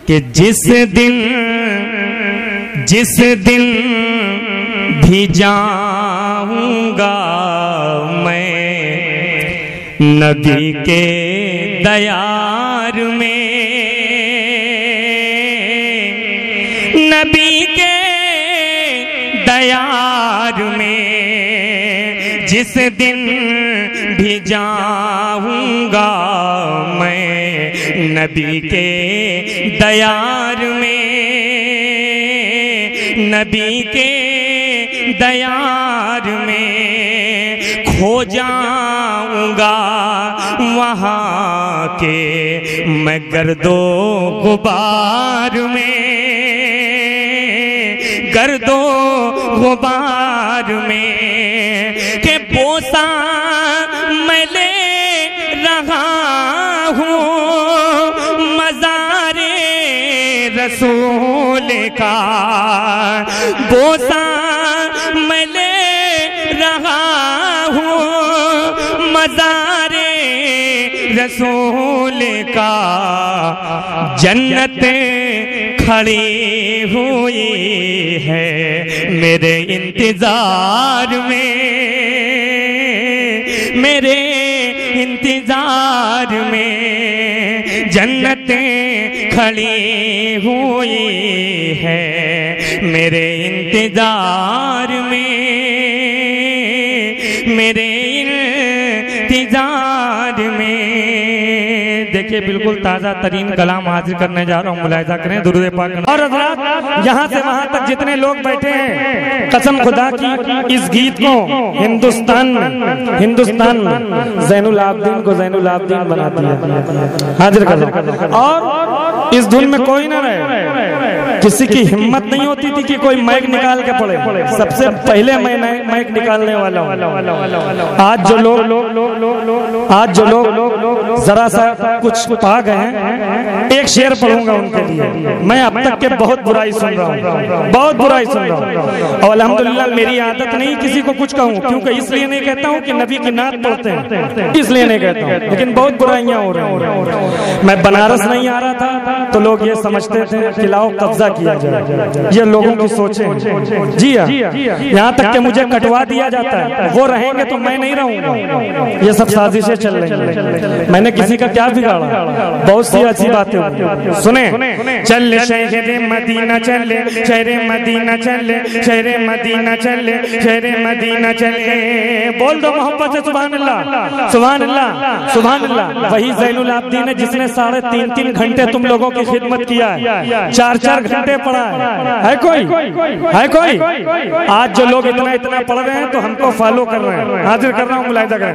कि जिस दिन भी जाऊंगा मैं नबी के दयार में, नबी के दयार में, जिस दिन भी जाऊंगा मैं नबी के दयार में, नबी के दयार में खो जाऊंगा वहाँ के मैं गर्दो गुबार में, गर्दो गुबार में के बोसा मैं ले रहा हूँ मज़ारे रसूल का, बोसा मैं ले रहा हूँ मज़ारे रसूल का। जन्नत खड़ी हुई है मेरे इंतजार में, मेरे इंतजार में जन्नतें खड़ी हुई है मेरे इंतजार में, मेरे इंतजार में। देखिए बिल्कुल ताज़ा तरीन कलाम हाजिर करने जा रहा हूँ, मुलाहिजा करें, दुरूद पाक। और हज़रात यहाँ से वहाँ तक जितने लोग बैठे हैं, कसम खुदा की इस गीत को हिंदुस्तान में ज़ैनुल आबिदीन को ज़ैनुल आबिदीन बना दिया, हाजिर कर। और इस धुन में कोई ना रहे, किसी की हिम्मत नहीं होती थी कि कोई माइक निकाल के पढ़े, सबसे पहले मैं माइक निकालने वाला हूँ। आज जो लोग जरा सा कुछ पा गए हैं, एक शेर पढ़ूंगा उनके लिए। मैं अब तक के बहुत बुराई सुन रहा हूँ, बहुत बुराई सुन रहा हूँ, और अल्हम्दुलिल्लाह मेरी आदत नहीं किसी को कुछ कहूँ, क्योंकि इसलिए नहीं कहता हूँ कि नबी की नात पढ़ते हैं, इसलिए नहीं कहता हूँ, लेकिन बहुत बुराइयां हो रही हैं। मैं बनारस नहीं आ रहा था तो लोग ये समझते थे कि लाओ कब्जा किया जाए, ये लोगों की सोचें। जी हाँ, यहाँ तक कि मुझे कटवा दिया जाता है, वो रहेंगे तो मैं नहीं रहूंगा। ये सब साजिशें चल रही हैं, मैंने किसी का क्या बिगाड़ा, बहुत सी अच्छी बातें होती। सुने, चल शहरे मदीना चले, शहरे मदीना चले, शहरे मदीना चले, शहरे मदीना चले, बोल दो मोहब्बत से सुभान अल्लाह, सुभान अल्लाह, सुभान अल्लाह। वही ज़ैनुल आबिदीन है जिसने 3.5 घंटे तुम लोगों की खिदमत किया है, 4 घंटे पढ़ा है कोई, है कोई? आज जो लोग इतना पढ़ रहे हैं तो हमको फॉलो कर रहे हैं, हाजिर कर रहा हूँ, मुलाहिजा करें।